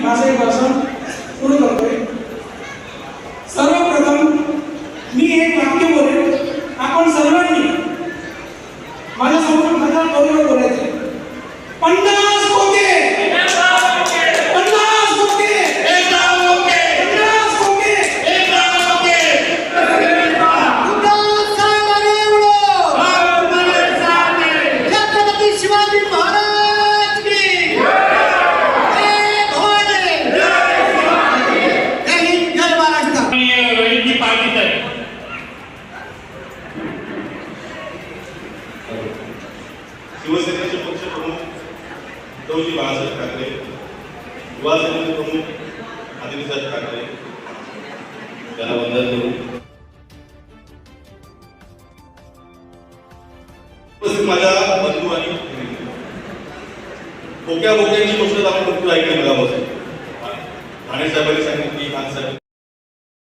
माझे भाषण सुरू करतोय। सर्वप्रथम मी एक वाक्य बोलेन, आपण सर्वांनी माझ्यासमोर माझ्या बरोबर बोलायचे। 50 कोके 50 कोके 50 कोके 50 कोके छत्रपती शिवाजी महाराज की जय भवानी जय हिंद जय महाराष्ट्र। रणजी पाटील आहे शिवसेनेचे पक्षप्रमुख उद्धवजी बाळासाहेब ठाकरे, युवा सेनेचे प्रमुख आदित्यसाहेब ठाकरे यांना वंदन करू। माझ्या बंधू आणि बोक्यांची गोष्ट आपण भरपूर ऐकली मला ठाणे साहेबांनी सांगितली, खान साहेब